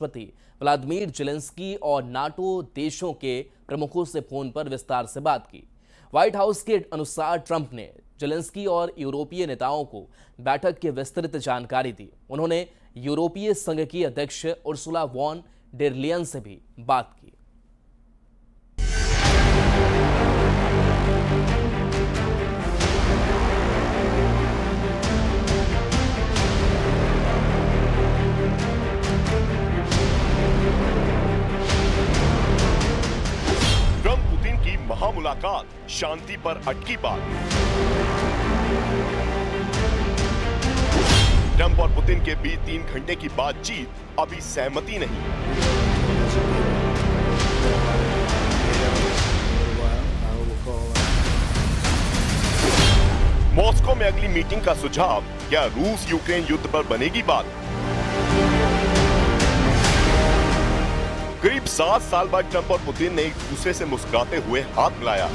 राष्ट्रपति Vladimir Zelensky और NATO देशों के प्रमुखों से फोन पर विस्तार से बात की। व्हाइट हाउस के अनुसार ट्रंप ने जेलेंस्की और यूरोपीय नेताओं को बैठक की विस्तृत जानकारी दी। उन्होंने यूरोपीय संघ की अध्यक्ष उर्सुला वॉन डेर लेयन से भी बात की। मुलाकात, शांति पर अटकी बात। ट्रंप और पुतिन के बीच 3 घंटे की बातचीत, अभी सहमति नहीं। मॉस्को में अगली मीटिंग का सुझाव, क्या रूस यूक्रेन युद्ध पर बनेगी बात? करीब 7 साल बाद ट्रंप और पुतिन ने एक दूसरे से मुस्कुराते हुए हाथ मिलाया।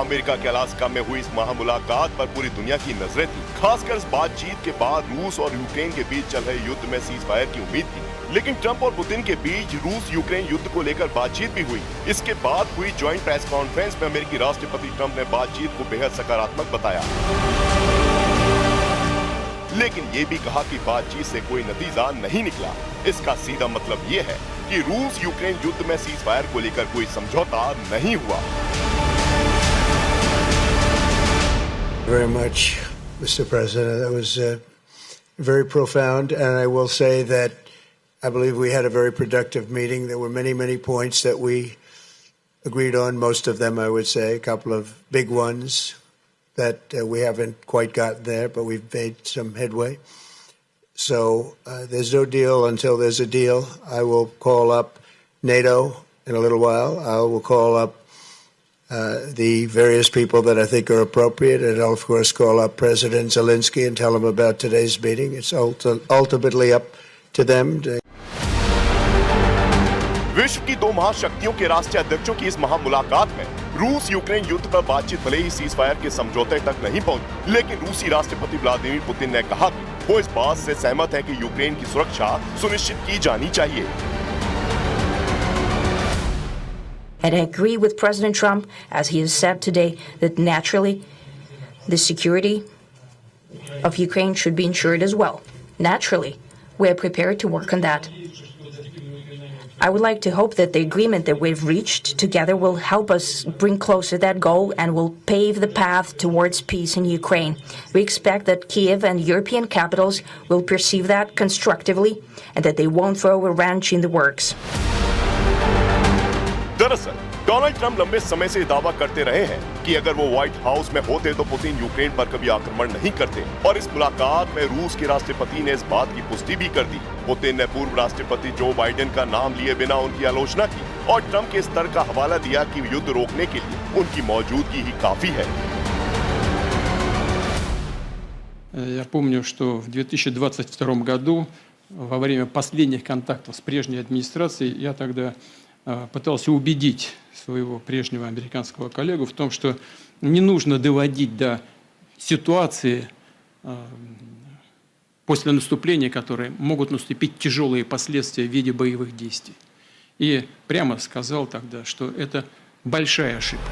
अमेरिका के अलास्का में हुई इस महामुलाकात पर पूरी दुनिया की नजरें थी। खासकर इस बातचीत के बाद रूस और यूक्रेन के बीच चल रहे युद्ध में सीज फायर की उम्मीद थी, लेकिन ट्रंप और पुतिन के बीच रूस यूक्रेन युद्ध को लेकर बातचीत भी हुई। इसके बाद हुई ज्वाइंट प्रेस कॉन्फ्रेंस में अमेरिकी राष्ट्रपति ट्रंप ने बातचीत को बेहद सकारात्मक बताया, लेकिन ये भी कहा कि बातचीत से कोई नतीजा नहीं निकला। इसका सीधा मतलब ये है कि रूस यूक्रेन युद्ध में सीज फायर को लेकर कोई समझौता नहीं हुआ। Very much, Mr. President. That was very profound, and I will say that I believe we had a very productive meeting. There were many points that we agreed on. Most of them, I would say, a couple of big ones that we haven't quite gotten there, but we've made some headway. So there's no deal until there's a deal. I will call up NATO in a little while. I will call up the various people that I think are appropriate, and I'll of course call up President Zelensky and tell him about today's meeting. It's ultimately up to them. विश्व की 2 महाशक्तियों के राष्ट्रीय अध्यक्षों की इस महामुलाकात में रूस Ukraine युद्ध पर बातचीत भले ही सीज फायर के समझौते तक नहीं पहुंची, लेकिन रूसी राष्ट्रपति व्लादिमीर पुतिन ने कहा कि वो इस बात से सहमत है कि यूक्रेन की सुरक्षा सुनिश्चित की जानी चाहिए। And I agree with President Trump, as he has said today, that naturally the security of Ukraine should be ensured as well. Naturally, we are prepared to work on that. I would like to hope that the agreement that we've reached together will help us bring closer that goal and will pave the path towards peace in Ukraine. We expect that Kiev and European capitals will perceive that constructively and that they won't throw a wrench in the works. दरअसल Donald Trump लंबे समय से दावा करते रहे हैं कि अगर वो व्हाइट हाउस में होते तो पुतिन यूक्रेन पर कभी आक्रमण नहीं करते, और इस मुलाकात में रूस के राष्ट्रपति ने इस बात की पुष्टि भी कर दी। पुतिन ने पूर्व राष्ट्रपति जो बाइडेन का नाम लिए बिना उनकी आलोचना की और ट्रंप के स्तर का हवाला दिया कि युद्ध रोकने के लिए उनकी मौजूदगी ही काफी है। Я помню, что в 2022 году во время последних контактов с прежней администрацией я тогда пытался убедить своего прежнего американского коллегу в том, что не нужно доводить до ситуации после наступления, которые могут наступить тяжелые последствия в виде боевых действий. И прямо сказал тогда, что это большая ошибка.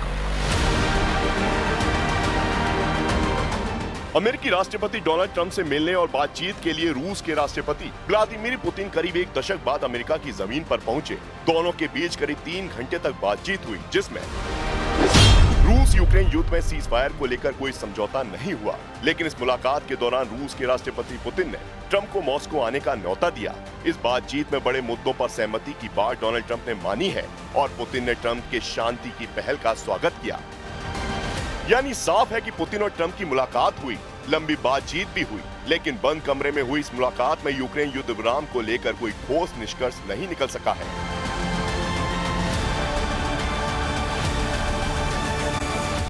अमेरिकी राष्ट्रपति डोनाल्ड ट्रंप से मिलने और बातचीत के लिए रूस के राष्ट्रपति व्लादिमीर पुतिन करीब 1 दशक बाद अमेरिका की जमीन पर पहुंचे। दोनों के बीच करीब 3 घंटे तक बातचीत हुई, जिसमें रूस यूक्रेन युद्ध में सीज फायर को लेकर कोई समझौता नहीं हुआ, लेकिन इस मुलाकात के दौरान रूस के राष्ट्रपति पुतिन ने ट्रंप को मॉस्को आने का न्योता दिया। इस बातचीत में बड़े मुद्दों पर सहमति की बात डोनाल्ड ट्रंप ने मानी है और पुतिन ने ट्रंप के शांति की पहल का स्वागत किया। यानी साफ है कि पुतिन और ट्रंप की मुलाकात हुई, लंबी बातचीत भी हुई, लेकिन बंद कमरे में हुई इस मुलाकात में यूक्रेन युद्ध विराम को लेकर कोई ठोस निष्कर्ष नहीं निकल सका है।